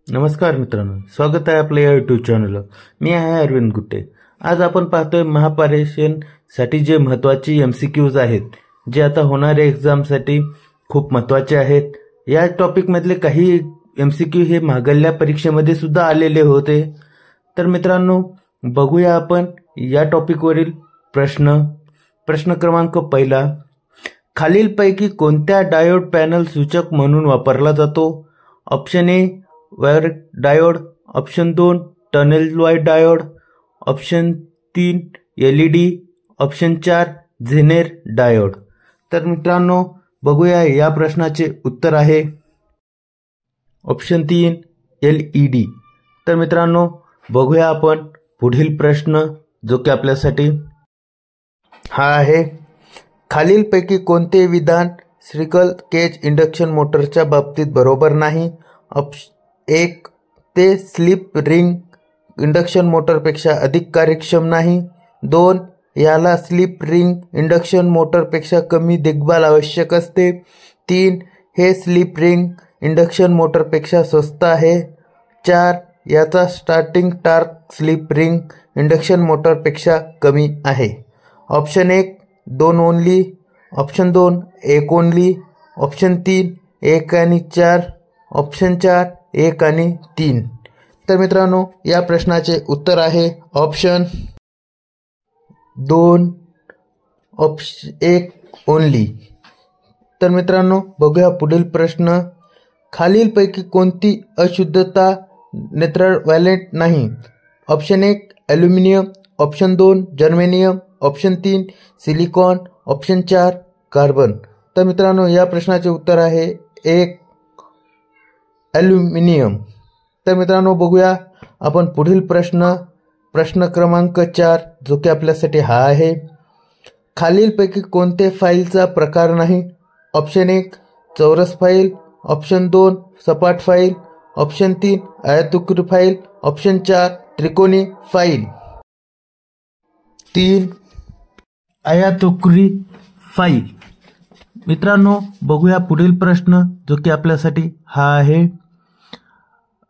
नमस्कार मित्रांनो, स्वागत आहे आपल्या या यूट्यूब चॅनलला। मी आहे अरविंद गुट्टे। आज आपण पाहतोय महापारेषणसाठी जे महत्त्वाची एमसीक्यूज आहेत, जे आता होणाऱ्या एक्झामसाठी खूप महत्त्वाचे आहेत। या टॉपिक मधले काही एमसीक्यू हे मागल्या परीक्षेमध्ये सुद्धा आलेले होते। तर मित्रांनो, बघूया आपण या टॉपिकवरील प्रश्न क्रमांक पहिला, खालीलपैकी कोणत्या डायोड पॅनल सूचक म्हणून वापरला जातो? Option A wire diode, option 2 tunnel wire diode, option 3 LED, option 4 zener diode. तर मित्रांनो, बघूया या प्रश्नाचे उत्तर आहे ऑप्शन 3 एलईडी। तर मित्रांनो, बघूया आपण पुढील प्रश्न, जो की आपल्यासाठी हा आहे, खालीलपैकी कोणते विधान सिंगल केज इंडक्शन मोटरच्या बाबतीत बरोबर नाही? ऑप्शन 1 ते स्लिप रिंग इंडक्शन मोटरपेक्षा अधिक कार्यक्षम नाही। 2 याला स्लिप रिंग इंडक्शन मोटरपेक्षा कमी देखभाल आवश्यक असते। 3 हे स्लिप रिंग इंडक्शन मोटरपेक्षा स्वस्त आहे। 4 याचा starting torque slip ring induction मोटरपेक्षा कमी आहे। Option 1 2 only, option 2 1 only, option 3 1 आणि 4, ऑप्शन 4 1 आणि 3। तर मित्रांनो, या प्रश्नाचे उत्तर आहे ऑप्शन 2 ऑप्शन 1 ओनली। तर मित्रांनो, बघूया पुढील प्रश्न, खालीलपैकी कोणती अशुद्धता नेत्रल व्हॅलेंट नाही? Option 1 aluminium, option 2 germanium, option 3 silicon, option 4 carbon. तर मित्रांनो, या प्रश्नाचे उत्तर आहे 1 ॲल्युमिनियम। तर मित्रांनो, बघूया आपण पुढील प्रश्न क्रमांक 4, जो की आपल्यासाठी हा आहे, खालीलपैकी कोणते फाईलचा प्रकार नाही? ऑप्शन 1 चौरस फाईल, ऑप्शन 2 सपाट फाईल, ऑप्शन 3 आयताकृती फाईल, ऑप्शन 4 त्रिकोणी फाईल। 3 आयताकृती फाईल। मित्रांनो, बघूया पुढील प्रश्न, जो की आपल्यासाठी हा आहे,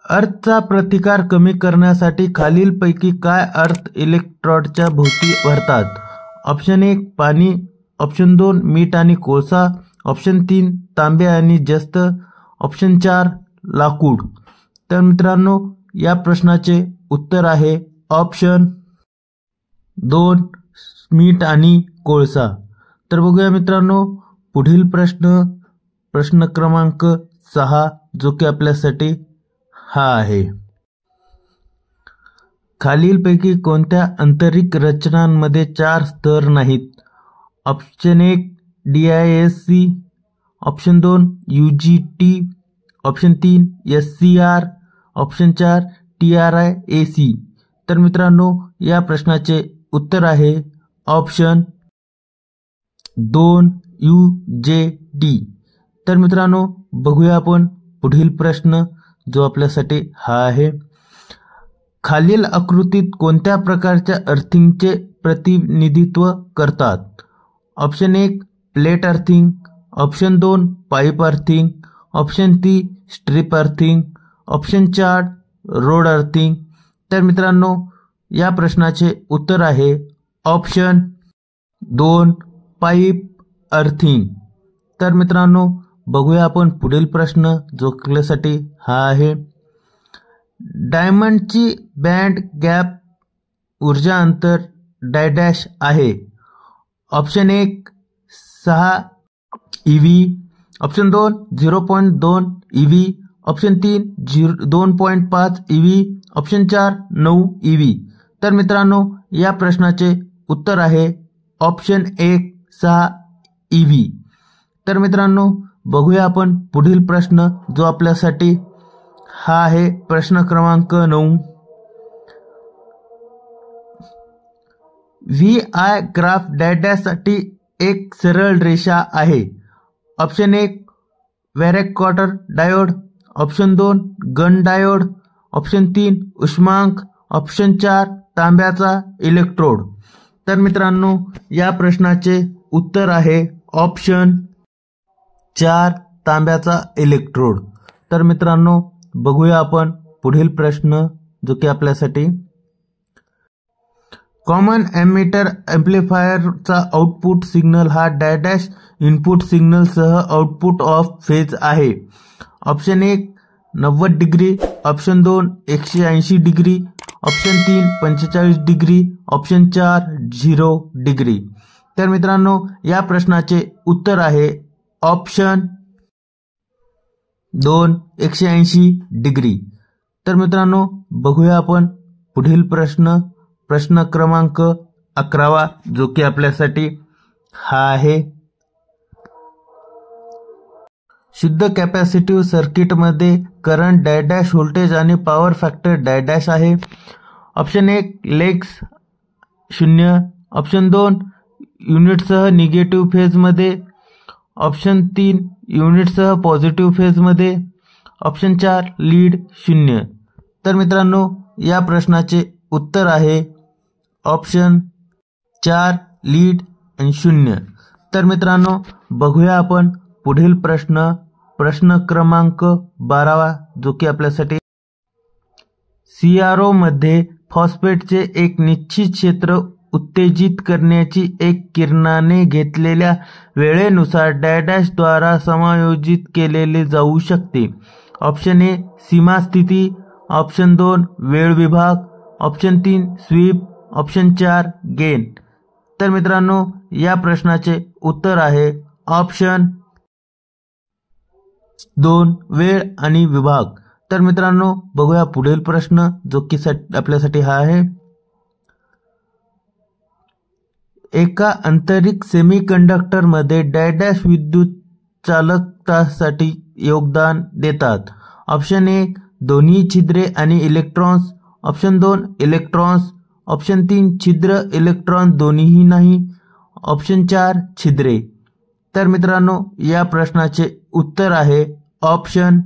अर्थचा प्रतिकार कमी करण्यासाठी खालीलपैकी काय अर्थ इलेक्ट्रोडच्या भोवती भरतात? ऑप्शन 1 पाणी, ऑप्शन 2 मीठ आणि कोळसा, ऑप्शन 3 तांबे आणि जस्त, ऑप्शन 4 लाकूड। तर मित्रांनो, या प्रश्नाचे उत्तर आहे ऑप्शन 2 मीठ आणि कोळसा। तर बघूया मित्रांनो, पुढील प्रश्न क्रमांक 6, जो की आपल्यासाठी हा आहे, खालीलपैकी कोणत्या आंतरिक रचनांमध्ये 4 स्तर नाहीत? Option 1 DISC, option 2 UGT, option 3 SCR, option 4 TRIAC। तर मित्रांनो, या प्रश्नाचे उत्तर आहे ऑप्शन 2 UJT। तर मित्रांनो, बघूया आपण पुढील प्रश्न, जो आपल्यासाठी हा आहे, खालील आकृतीत कोणत्या प्रकारच्या अर्थिंगचे प्रतिनिधित्व करतात? Option 1 plate earthing, option 2 pipe earthing, option 3 strip earthing, option 4 road earthing. तर मित्रांनो, या प्रश्नाचे उत्तर आहे ऑप्शन 2 पाईप अर्थिंग। तर मित्रांनो, बघूया आपण पुढील प्रश्न, जो आपल्यासाठी हा आहे, डायमंडची बँड गॅप ऊर्जा अंतर डॅश आहे? Option 1 6 EV, option 2 0.2 EV, option 3 2.5 EV, option 4 9 EV। तर मित्रांनो, या प्रश्नाचे उत्तर आहे ऑप्शन 1 6 EV। तर मित्रांनो, बघूया आपण पुढील प्रश्न, जो आपल्यासाठी हा आहे प्रश्न क्रमांक 9, VI ग्राफ डॅशसाठी एक सरळ रेषा आहे? Option 1 varactor diode, option 2 gun diode, option 3 उष्मांक, ऑप्शन 4 तांब्याचा इलेक्ट्रोड। तर मित्रांनो, या प्रश्नाचे उत्तर आहे ऑप्शन 4 तांब्याचा इलेक्ट्रोड। तर मित्रांनो, बघूया आपण पुढील प्रश्न जो की आपल्यासाठी कॉमन एमिटर एम्प्लिफायरचा आउटपुट सिग्नल हा डॅश इनपुट सिग्नल सह आउटपुट ऑफ फेज आहे. Option 1 90 degree, option 2 180 degree, option 3 45 degree, option 4 0 degree. तर मित्रांनो या प्रश्नाचे उत्तर आहे ऑप्शन 2 180 डिग्री. तर मित्रांनो बघूया आपण पुढील प्रश्न क्रमांक 11 जो की आपल्यासाठी हा आहे. शुद्ध कॅपॅसिटिव्ह सर्किटमध्ये करंट डॅश व्होल्टेज आणि पॉवर फॅक्टर डॅश आहे. ऑप्शन 1 लेग्स 0, ऑप्शन 2 युनिटसह निगेटिव्ह फेजमध्ये, ऑप्शन 3 युनिटसह पॉझिटिव्ह फेजमध्ये, ऑप्शन 4 लीड 0. तर मित्रांनो या प्रश्नाचे उत्तर आहे ऑप्शन 4 लीड आणि 0. तर मित्रांनो बघूया आपण पुढील प्रश्न क्रमांक 12 जो की आपल्यासाठी CRO मध्ये फॉस्फेटचे एक निश्चित क्षेत्र उत्तेजित करण्याची एक किरणाने घेतलेल्या वेळेनुसार डॅश द्वारा समायोजित केलेले जाऊ शकते. ऑप्शन 1 सीमा स्थिती, ऑप्शन 2 वेळ विभाग, ऑप्शन 3 स्वीप, ऑप्शन 4 गेन. तर मित्रांनो या प्रश्नाचे उत्तर आहे ऑप्शन 2 वेळ आणि विभाग. तर मित्रांनो बघूया पुढील प्रश्न जो की आपल्यासाठी हा आहे. एका आंतरिक सेमीकंडक्टरमध्ये डॅश विद्युत चालकतासाठी योगदान देतात. ऑप्शन 1 दोन्ही छिद्रे आणि इलेक्ट्रॉन्स, ऑप्शन 2 इलेक्ट्रॉन्स, ऑप्शन 3 छिद्र इलेक्ट्रॉन दोन्हीही नाही, ऑप्शन 4 छिद्रे. तर मित्रांनो या प्रश्नाचे उत्तर आहे ऑप्शन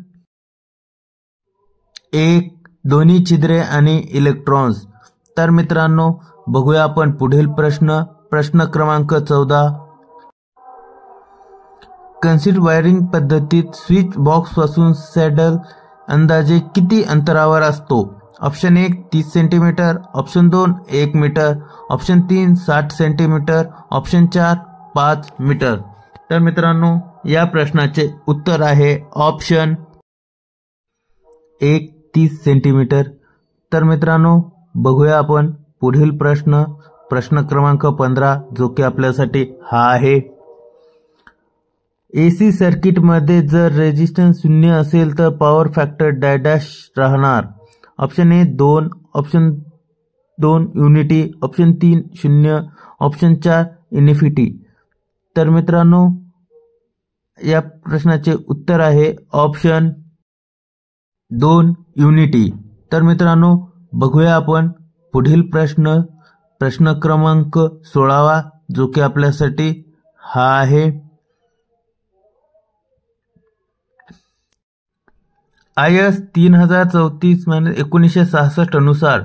1 दोन्ही छिद्रे आणि इलेक्ट्रॉन्स. तर मित्रांनो बघूया आपण पुढील प्रश्न क्रमांक 14. कन्सिड वायरिंग पद्धतीत स्विच बॉक्स पासून सॅडल अंदाजे किती अंतरावर असतो. Option 1 30 centimetre, option 2 1 metre, option 3 60 centimetre, option 4 5 metre. तर मित्रांनो या प्रश्नाचे उत्तर आहे ऑप्शन 1 30 सेंटीमीटर. तर मित्रांनो बघूया आपण पुढील प्रश्न क्रमांक 15 जो की आपल्यासाठी हा आहे. AC सर्किटमध्ये जर रेजिस्टन्स 0 असेल तर पॉवर फॅक्टर डॅश राहणार. Option 1 2, option 2 unity, option 3 0, option 4 infinity. तर मित्रांनो या प्रश्नाचे उत्तर आहे ऑप्शन 2 युनिटी. तर मित्रांनो बघूया आपण पुढील प्रश्न क्रमांक 16 जो की आपल्यासाठी हा आहे. IS 3034/1966 अनुसार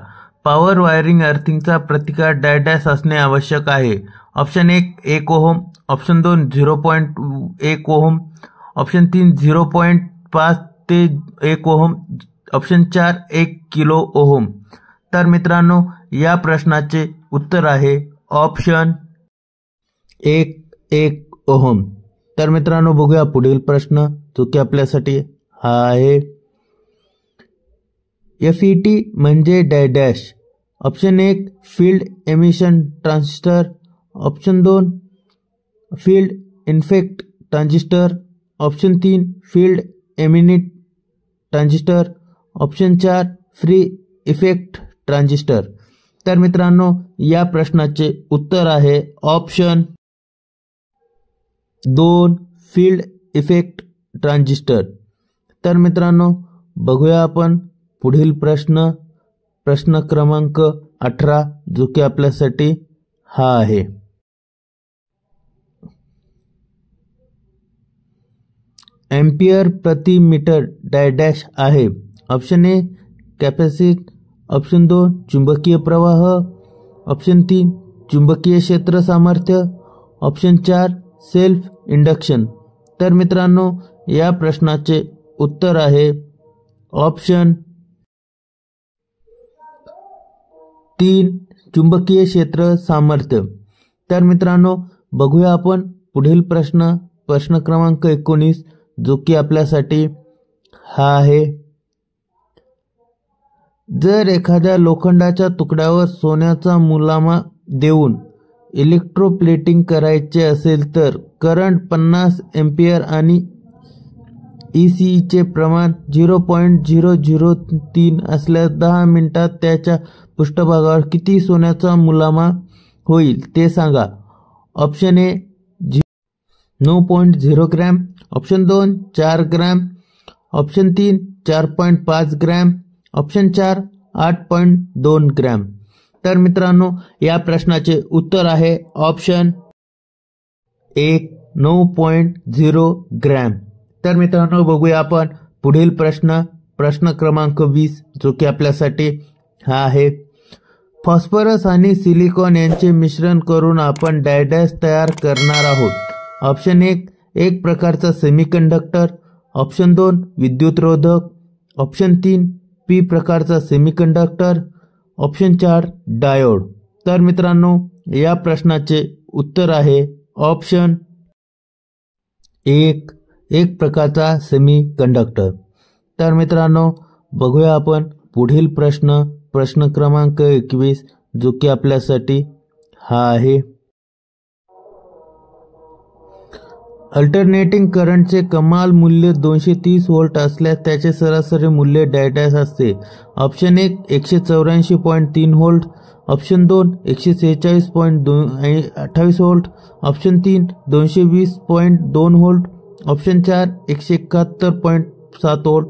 पॉवर वायरिंग अर्थिंगचा प्रतिकार डॅश असणे आवश्यक आहे. Option 1 ohm, option 2 0.1 ohm, option 3 0.5 ते 1 ओहम, ऑप्शन 4 1 किलो ओहम. तर मित्रांनो या प्रश्नाचे उत्तर आहे ऑप्शन 1 ओहम. तर मित्रांनो बघूया पुढील प्रश्न जो की आपल्यासाठी हा आहे. FET म्हणजे dash. Option 1 field emission transistor, option 2 field effect transistor, option 3 field emit transistor, option 4 free effect transistor. तर मित्रांनो या प्रश्नाचे उत्तर आहे ऑप्शन 2 फील्ड इफेक्ट ट्रान्झिस्टर. तर मित्रांनो बघूया आपण पुढील प्रश्न क्रमांक 18 जो की आपल्यासाठी हा आहे. एम्पियर प्रति मीटर डॅश आहे. ऑप्शन 1 कॅपॅसिटी, ऑप्शन 2 चुंबकीय प्रवाह, ऑप्शन 3 चुंबकीय क्षेत्र सामर्थ्य, ऑप्शन 4 सेल्फ इंडक्शन. तर मित्रांनो या प्रश्नाचे उत्तर आहे ऑप्शन 3 चुंबकीय क्षेत्र सामर्थ्य। तर मित्रांनो बघूया आपण पुढील प्रश्न क्रमांक 19 जो की आपल्यासाठी हा आहे। जर एखाद्या लोखंडाच्या तुकड्यावर सोन्याचा मुलामा देऊन इलेक्ट्रोप्लेटिंग करायचे असेल तर करंट 50 एंपियर आणि ECE चे प्रमाण 0.003 असल्यास 10 मिनिटात त्याच्या पृष्ठभागावर किती सोन्याचा मुलामा होईल ते सांगा। Option A 9.0 gram, option 2 4 gram, option 3 4.5 gram, option 4 8.2 gram. तर मित्रांनो या प्रश्नाचे उत्तर आहे ऑप्शन 1 9.0 ग्रॅम। तर मित्रांनो बघूया आपण पुढील प्रश्न क्रमांक 20 जो की आपल्यासाठी हा आहे। फॉस्फरस आणि सिलिकॉन यांचे मिश्रण करून आपण डायडॅश तयार करणार आहोत। ऑप्शन 1 एक प्रकारचा सेमीकंडक्टर, ऑप्शन 2 विद्युतरोधक, ऑप्शन 3 पी प्रकारचा सेमीकंडक्टर, ऑप्शन 4 डायोड। तर मित्रांनो या प्रश्नाचे उत्तर आहे ऑप्शन 1 एक प्रकारचा सेमीकंडक्टर। तर मित्रांनो बघूया आपण पुढील प्रश्न क्रमांक 21 जो की आपल्यासाठी हा आहे। अल्टरनेटिंग करंटचे कमाल मूल्य 230 व्होल्ट असल्यास त्याचे सरासरी मूल्य डॅश असते। Option 1 184.3 volt, option 2 146.28 volt, option 3 220.2 volt, option 4 171.7 volt.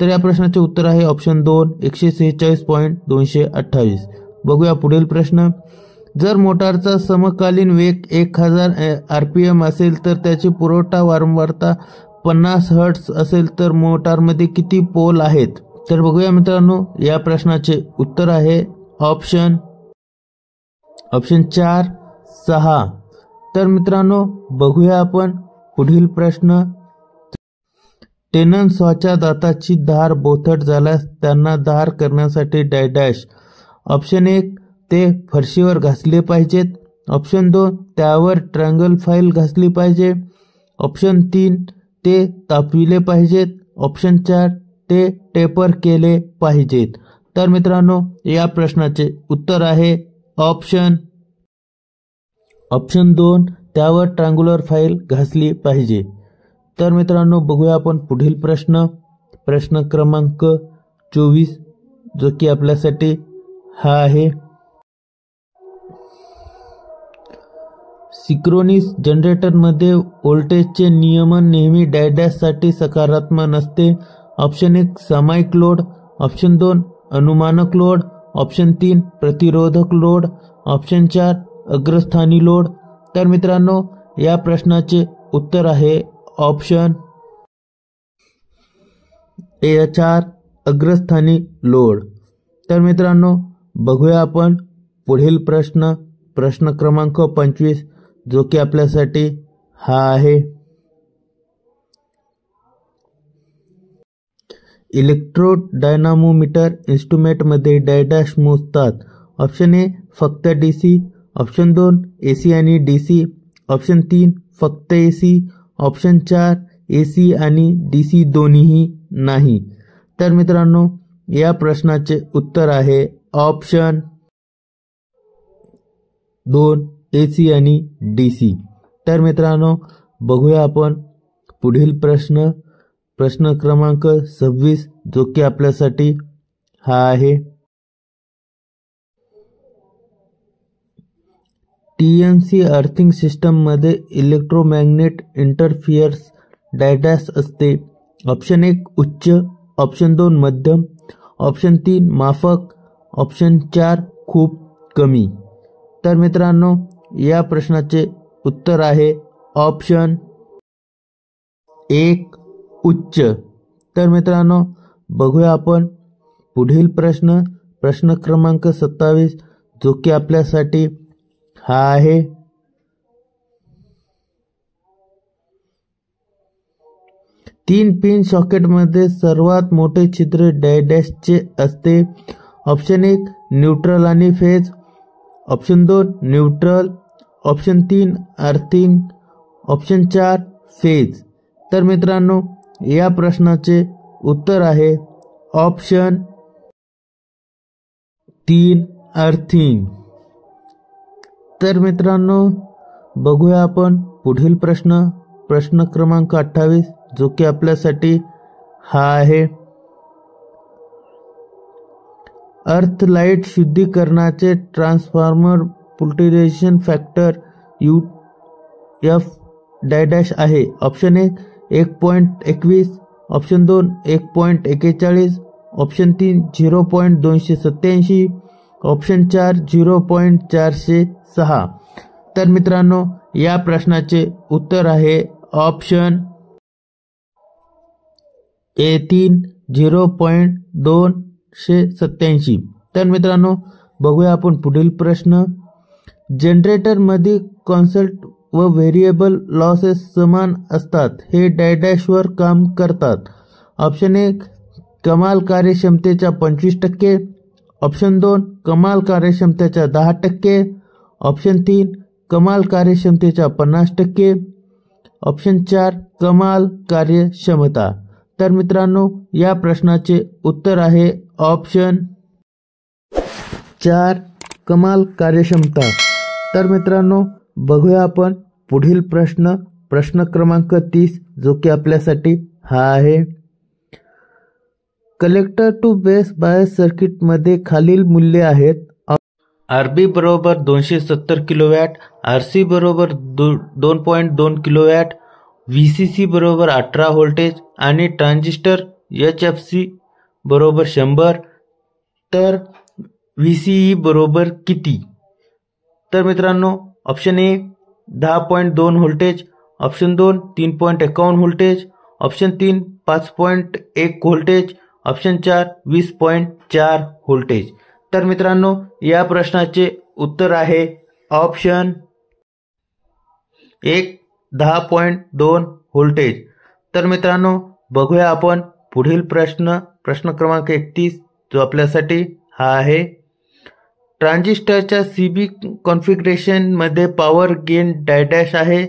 तर या प्रश्नाचे उत्तर आहे ऑप्शन 2 146.228। बघूया पुढील प्रश्न। जर मोटारचा समकालीन वेग 1000 RPM असेल तर त्याची पुरवठा वारंवारता 50 हर्ट्झ असेल तर मोटारमध्ये किती पोल आहेत? तर बघूया मित्रांनो या प्रश्नाचे उत्तर आहे ऑप्शन 4 6। तर मित्रांनो बघूया आपण पुढील प्रश्न। टेनन सॉच्या दाताची धार बोथट झाल्यास त्यांना धार करण्यासाठी डॅश। ऑप्शन 1 ते फरशीवर घासले पाहिजेत, ऑप्शन 2 त्यावर ट्रँगल फाईल घासली पाहिजे, ऑप्शन 3 ते तापविले पाहिजेत, ऑप्शन 4 ते टेपर केले पाहिजेत। तर मित्रांनो या प्रश्नाचे उत्तर आहे ऑप्शन 2 त्यावर ट्रँग्युलर फाईल घासली पाहिजे। तर मित्रांनो बघूया आपण पुढील प्रश्न क्रमांक 24 जो की आपल्यासाठी हा आहे। सिंक्रोनिस जनरेटरमध्ये व्होल्टेजचे नियमन नेहमी डॅश साठी सकारात्मक नसते। ऑप्शन 1 सामायिक लोड, ऑप्शन 2 अनुमानक लोड, ऑप्शन 3 प्रतिरोधक लोड, ऑप्शन 4 अग्रस्थानी लोड। तर मित्रांनो या प्रश्नाचे उत्तर आहे ऑप्शन 4 अग्रस्थानी लोड। तर मित्रांनो बघूया आपण पुढील प्रश्न क्रमांक 25 जो की आपल्यासाठी हा आहे। इलेक्ट्रोडायनामोमीटर इन्स्ट्रुमेंटमध्ये डॅश मोजतात। ऑप्शन 1 फक्त DC, ऑप्शन 2 AC आणि DC, ऑप्शन 3 फक्त AC, ऑप्शन 4 AC आणि DC दोन्हीही नाही। तर मित्रांनो या प्रश्नाचे उत्तर आहे ऑप्शन 2 AC आणि DC। तर मित्रांनो बघूया आपण पुढील प्रश्न क्रमांक 26 जो की आपल्यासाठी हा आहे। TNC अर्थिंग सिस्टम मध्ये इलेक्ट्रोमॅग्नेट इंटरफिअर्स डॅश असते। ऑप्शन 1 उच्च, ऑप्शन 2 मध्यम, ऑप्शन 3 माफक, ऑप्शन 4 खूप कमी। तर मित्रांनो या प्रश्नाचे उत्तर आहे ऑप्शन 1 उच्च। तर मित्रांनो बघूया आपण पुढील प्रश्न क्रमांक 27 जो की आपल्यासाठी हा आहे। तीन पिन सॉकेटमध्ये सर्वात मोठे छिद्र डॅशचे असते। ऑप्शन 1 न्यूट्रल आणि phase, option 2 neutral, option 3 earthing, option 4 phase. तर मित्रांनो या प्रश्नाचे उत्तर आहे ऑप्शन 3 अर्थिंग. तर मित्रांनो बघूया आपण पुढील प्रश्न क्रमांक 28 जो की आपल्यासाठी हा आहे. अर्थ लाईट शुद्धीकरणाचे transformer polarization factor UF dash आहे. Option 1 1.21, option 2 1.41, option 3 0.287, option 4 0.406. तर मित्रांनो या प्रश्नाचे उत्तर आहे ऑप्शन A3 0.287. तर मित्रांनो बघूया आपण पुढील प्रश्न. जनरेटर मध्ये कॉन्स्टंट व व्हेरिएबल लॉसेस समान असतात, हे डॅश वर काम करतात. ऑप्शन 1 कमाल कार्यक्षमतेच्या 25%, ऑप्शन 2 कमाल कार्यक्षमतेच्या 10%, ऑप्शन 3 कमाल कार्यक्षमतेच्या 50%, ऑप्शन 4 कमाल कार्यक्षमता. तर मित्रांनो या प्रश्नाचे उत्तर आहे ऑप्शन 4 कमाल कार्यक्षमता. तर मित्रांनो बघूया आपण पुढील प्रश्न क्रमांक 30 जो की आपल्यासाठी हा आहे. Collector to base bias circuit मध्ये खालील मूल्ये आहेत. RB बरोबर 270 किलोवॅट, RC बरोबर 2.2 किलोवॅट, VCC बरोबर 18 व्होल्टेज आणि ट्रान्झिस्टर HFC बरोबर 100. तर VCE बरोबर किती? तर मित्रांनो option 1 10.2 voltage, option 2 3.51 voltage, option 3 5.1 voltage, option 4 20.4 voltage. तर मित्रांनो या प्रश्नाचे उत्तर आहे ऑप्शन 1 10.2 व्होल्टेज. तर मित्रांनो बघूया आपण पुढील प्रश्न क्रमांक 31 जो आपल्यासाठी हा आहे. ट्रान्झिस्टरच्या CB कॉन्फिगरेशन मध्ये पॉवर गेन डॅश आहे.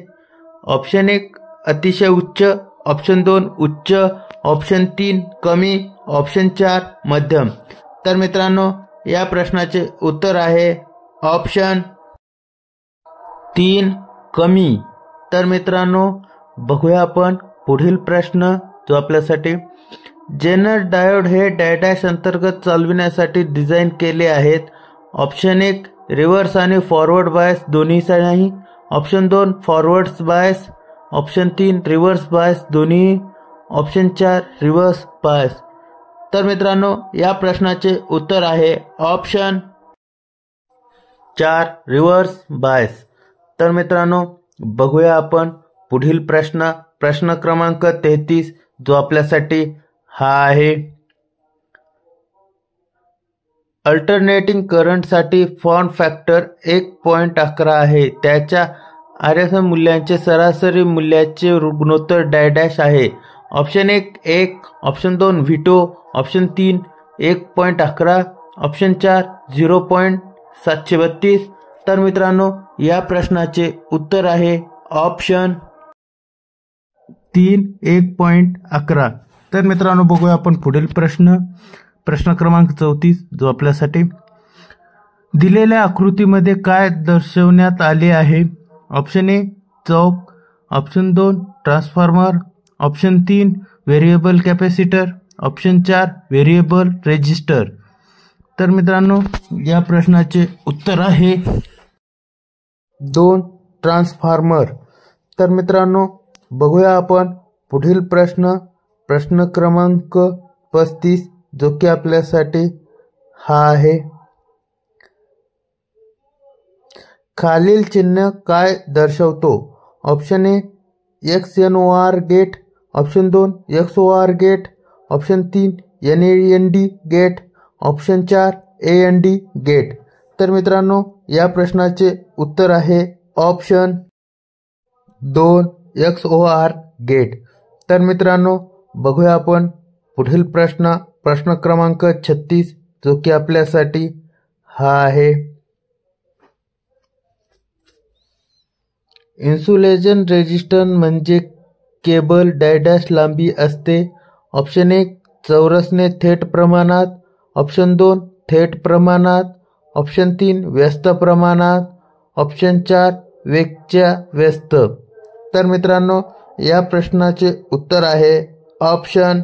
ऑप्शन 1 अतिशय उच्च, ऑप्शन 2 उच्च, ऑप्शन 3 कमी, ऑप्शन 4 मध्यम. तर मित्रांनो या प्रश्नाचे उत्तर आहे ऑप्शन 3 कमी. तर मित्रांनो बघूया आपण पुढील प्रश्न जो आपल्यासाठी. जेनर डायोड हे डॅश अंतर्गत चालविण्यासाठी डिझाइन केले आहेत. ऑप्शन 1 रिव्हर्स आणि फॉरवर्ड बायस दोन्हीसाठी, option 2 forward bias, option 3 reverse bias दोन्ही, ऑप्शन 4 रिव्हर्स बायस. तर मित्रांनो या प्रश्नाचे उत्तर आहे ऑप्शन 4 रिव्हर्स बायस. तर मित्रांनो बघूया आपण पुढील प्रश्न क्रमांक 33 जो आपल्यासाठी हा आहे. अल्टरनेटिंग करंटसाठी फॉर्म फॅक्टर 1.11 आहे. त्याच्या RSM मूल्यांचे सरासरी मूल्याचे गुणोत्तर डॅश आहे. ऑप्शन 1 ऑप्शन 2 व्हिटो, ऑप्शन 3 1.11, ऑप्शन 4 0.732. तर मित्रांनो या प्रश्नाचे उत्तर आहे ऑप्शन 3 1.11. तर मित्रांनो बघूया आपण पुढील प्रश्न क्रमांक 34 जो आपल्यासाठी. दिलेल्या आकृतीमध्ये काय दर्शवण्यात आले आहे. Option 1 choke, option 2 transformer, option 3 variable capacitor, option 4 variable resistor. तर मित्रांनो या प्रश्नाचे उत्तर आहे 2 ट्रान्सफॉर्मर. तर मित्रांनो बघूया आपण पुढील प्रश्न क्रमांक 35 जो की आपल्यासाठी हा आहे. खालील चिन्ह काय दर्शवतो. Option 1 XNOR gate, option 2 XOR gate, option 3 NAND gate, option 4 AND gate. तर मित्रांनो या प्रश्नाचे उत्तर आहे ऑप्शन 2 XOR गेट. तर मित्रांनो बघूया आपण पुढील प्रश्न क्रमांक 36 जो की आपल्यासाठी हा आहे इन्सुलेशन रेजिस्टन्स म्हणजे केबल डॅश लांबी असते. ऑप्शन 1 चौरसने थेट प्रमाणात, ऑप्शन 2 थेट प्रमाणात, ऑप्शन 3 व्यस्त प्रमाणात, ऑप्शन 4 वेगच्या व्यस्त. तर मित्रांनो या प्रश्नाचे उत्तर आहे ऑप्शन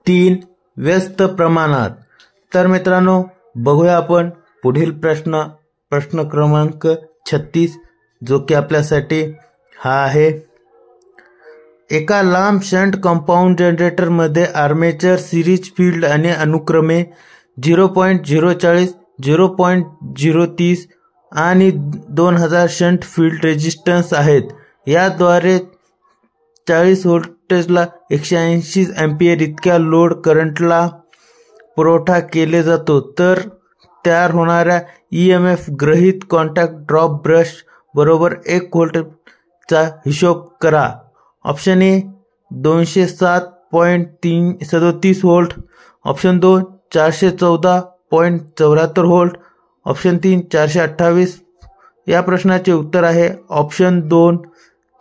3 व्यस्त प्रमाणात. तर मित्रांनो बघूया आपण पुढील प्रश्न क्रमांक 36 जो की आपल्यासाठी हा आहे एका लांब शंट कंपाऊंड जनरेटरमध्ये आर्मेचर सिरीज फील्ड आणि अनुक्रमे 0.040, 0.030 आणि 2000 शंट फील्ड रेजिस्टन्स आहेत. याद्वारे 40 व्होल्टेजला 180 अँपिअर इतक्या लोड करंटला पुरवठा केले जातो. तर तयार होणाऱ्या EMF ग्रहित कॉन्टॅक्ट ड्रॉप ब्रश बरोबर 1 व्होल्टचा हिशोब करा. Option A 207.37 volt, option 2 414.74 volt, option 3 428. या प्रश्नाचे उत्तर आहे ऑप्शन 2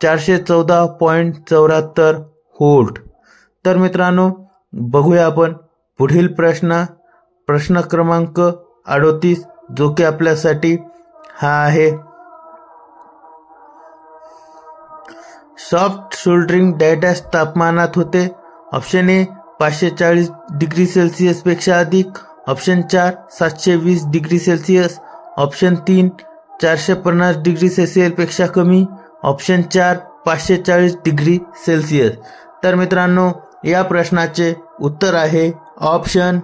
414.74 व्होल्ट. तर मित्रांनो बघूया आपण पुढील प्रश्न क्रमांक 38 जो की आपल्यासाठी हा आहे सॉफ्ट सोल्डरिंग डॅश तापमानात होते. ऑप्शन ए 540 डिग्री सेल्सिअस पेक्षा अधिक, option 4 720 degree Celsius, option 3 450 degree Celsius पेक्षा कमी, ऑप्शन 4 540 डिग्री सेल्सिअस. तर मित्रांनो या प्रश्नाचे उत्तर आहे ऑप्शन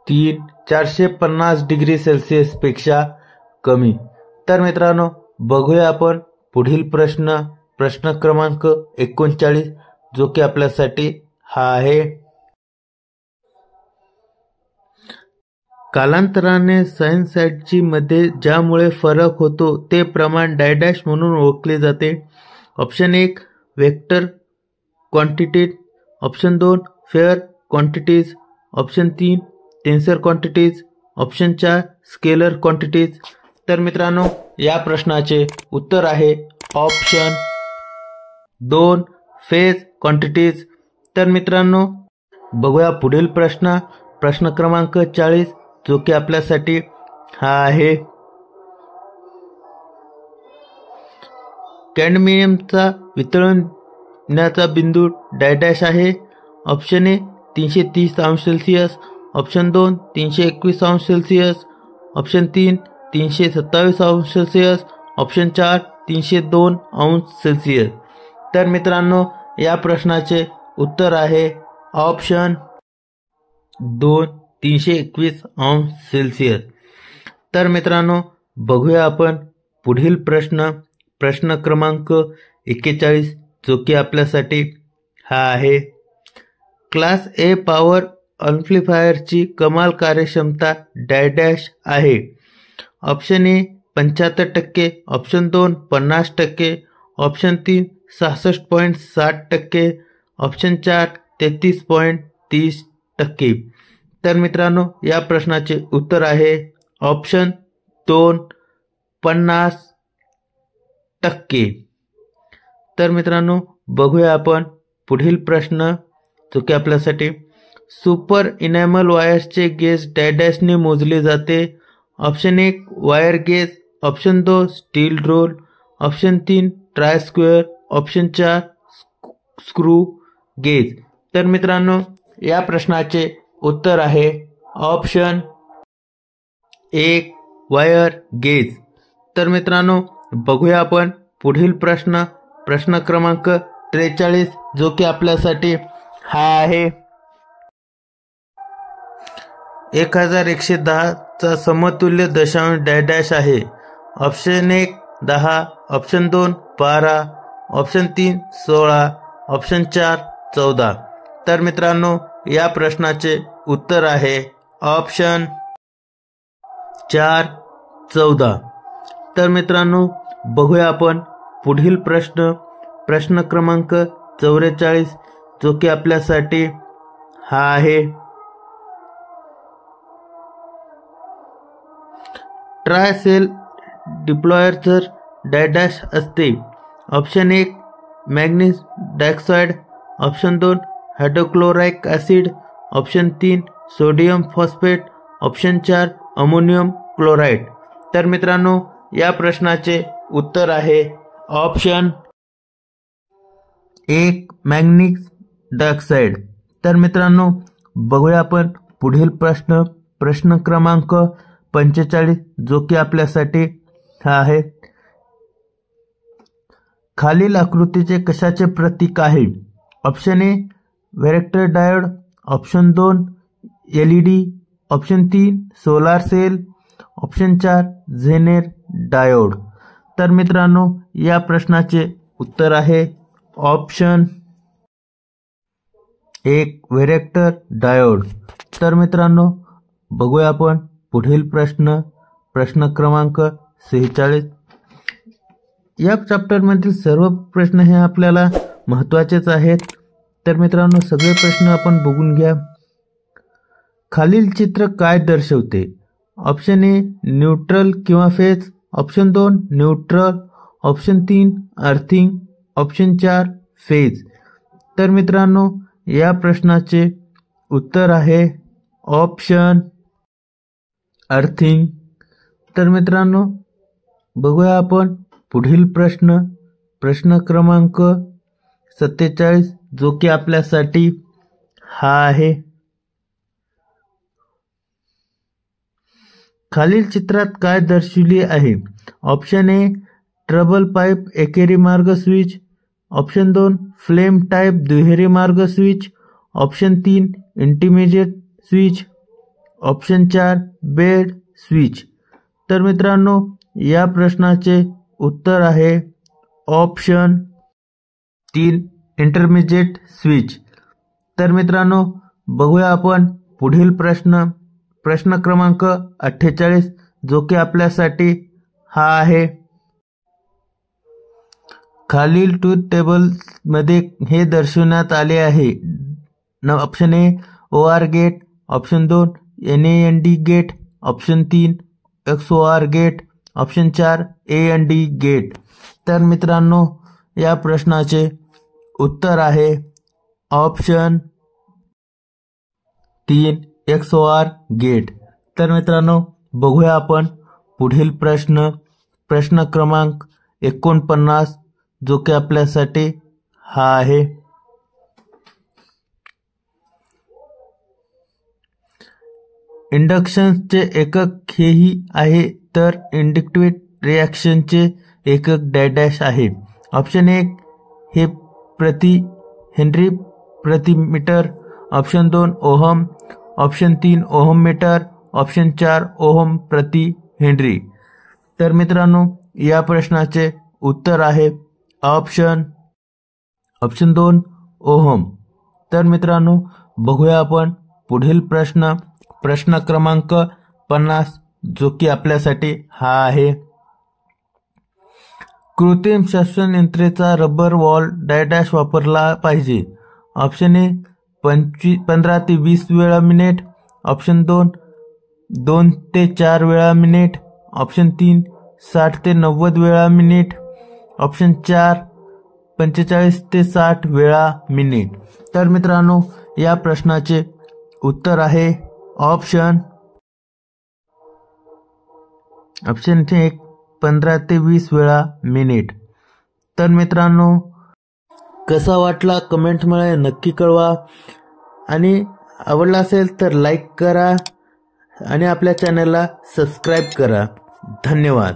3 450 डिग्री सेल्सिअस पेक्षा कमी. तर मित्रांनो बघूया आपण पुढील प्रश्न क्रमांक 39 जो की आपल्यासाठी हा आहे कालांतराने सायन्साइडची मध्ये ज्यामुळे फरक होतो ते प्रमाण डॅश म्हणून ओळखले जाते. Option 1 vector quantities, option 2 fair quantities, option 3 tensor quantities, option 4 scalar quantities. तर मित्रांनो या प्रश्नाचे उत्तर आहे ऑप्शन 2 फेज क्वांटिटीज. तर मित्रांनो बघूया पुढील प्रश्न क्रमांक 40 जो की आपल्यासाठी हा आहे कॅडमियमचा वितळण्याचा बिंदू डॅश आहे. ऑप्शन ए 330 अंश सेल्सिअस, ऑप्शन 2 321 अंश सेल्सिअस, ऑप्शन 3 327 अंश सेल्सिअस, ऑप्शन 4 302 अंश सेल्सिअस. तर मित्रांनो या प्रश्नाचे उत्तर आहे ऑप्शन 2 321 अंश सेल्सिअस. तर मित्रांनो बघूया आपण पुढील प्रश्न क्रमांक 41 जो की आपल्यासाठी हा आहे क्लास ए पॉवर अम्प्लिफायरची कमाल कार्यक्षमता डॅश आहे. Option A 75%, option 2 50%, option 3 66.60%, option 4 33.30%. तर मित्रांनो या प्रश्नाचे उत्तर आहे ऑप्शन 2 50%. तर मित्रांनो बघूया आपण पुढील प्रश्न जो की आपल्यासाठी सुपर इनॅमल वायर्सचे गेज डॅशने मोजले जाते. Option 1 wire gauge, option 2 steel roll, option 3 try square, option 4 screw gauge. तर मित्रांनो या प्रश्नाचे उत्तर आहे ऑप्शन 1 वायर गेज. तर मित्रांनो बघूया आपण पुढील प्रश्न क्रमांक 43 जो की आपल्यासाठी हा आहे 1110 चा समतुल्य दशांश डॅश आहे. Option 1 10, option 2 12, option 3 16, option 4 14. तर मित्रांनो या प्रश्नाचे उत्तर आहे ऑप्शन 4 14. तर मित्रांनो बघूया आपण पुढील प्रश्न क्रमांक 44 जो की आपल्यासाठी हा आहे ट्राय सेल डिप्लॉयरचं डॅश असते? Option 1 manganese dioxide, option 2 hydrochloric acid, option 3 sodium phosphate, option 4 ammonium chloride. तर मित्रांनो या प्रश्नाचे उत्तर आहे ऑप्शन 1 मॅग्नीज डायऑक्साईड. तर मित्रांनो बघूया आपण पुढील प्रश्न क्रमांक 45 जो की आपल्यासाठी हा आहे. खालील आकृतीचे कशाचे प्रतीक आहे? Option 1 vector diode, option 2 LED, option 3 solar cell, option 4 zener diode. तर मित्रांनो या प्रश्नाचे उत्तर आहे ऑप्शन 1 व्हेक्टर डायोड. तर मित्रांनो बघूया आपण पुढील प्रश्न क्रमांक 46. या चॅप्टरमधील सर्व प्रश्न हे आपल्याला महत्त्वाचेच आहेत. तर मित्रांनो सगळे प्रश्न आपण बघून घ्या. खालील चित्र काय दर्शवते? ऑप्शन 1 न्यूट्रल किंवा phase, option 2 neutral, option 3 earthing, option 4 phase. तर मित्रांनो या प्रश्नाचे उत्तर आहे ऑप्शन अर्थिंग. तर मित्रांनो बघूया आपण पुढील प्रश्न क्रमांक 47 जो की आपल्यासाठी हा आहे. खालील चित्रात काय दर्शविले आहे? ऑप्शन 1 ट्रबल पाईप एकेरी मार्ग स्विच, ऑप्शन 2 फ्लेम टाईप दुहेरी मार्ग switch, option 3 intermediate switch, option 4 bed switch. तर मित्रांनो या प्रश्नाचे उत्तर आहे ऑप्शन 3 इंटरमिजिएट स्विच. तर मित्रांनो बघूया आपण पुढील प्रश्न क्रमांक 48 जो की आपल्यासाठी हा आहे. खालील ट्रूथ टेबल मध्ये हे दर्शवण्यात आले आहे. Option 1 OR gate, option 2 NAND gate, option 3 XOR gate, option 4 AND gate. तर मित्रांनो या प्रश्नाचे उत्तर आहे ऑप्शन 3 XOR गेट. तर मित्रांनो बघूया आपण पुढील प्रश्न क्रमांक 49 जो की आपल्यासाठी हा आहे. इंडक्शनचे एकक हेही आहे तर इंडक्टिव्ह रिॲक्शनचे एकक डॅश आहे. ऑप्शन 1 हे प्रति हेनरी प्रति metre, option 2 ohm, option 3 ohm metre, option 4 ohm प्रति हेनरी. तर मित्रांनो या प्रश्नाचे उत्तर आहे ऑप्शन 2 ओहम. तर मित्रांनो बघूया आपण पुढील प्रश्न क्रमांक 50 जो की आपल्यासाठी हा आहे. कृत्रिम श्वसन यंत्रेचा रबर वॉल डॅश वापरला पाहिजे. ऑप्शन 1 15 ते 20 वेळा मिनिट, ऑप्शन 2 2 ते 4 वेळा मिनिट, ऑप्शन 3 60 ते 90 वेळा मिनिट, ऑप्शन 4 45 ते 60 वेळा मिनिट. तर मित्रांनो या प्रश्नाचे उत्तर आहे ऑप्शन 1 15 ते 20 वेळा मिनिट. तर मित्रांनो कसा वाटला कमेंटमध्ये नक्की कळवा आणि आवडला असेल तर लाईक करा आणि आपल्या चॅनलला सबस्क्राईब करा. धन्यवाद.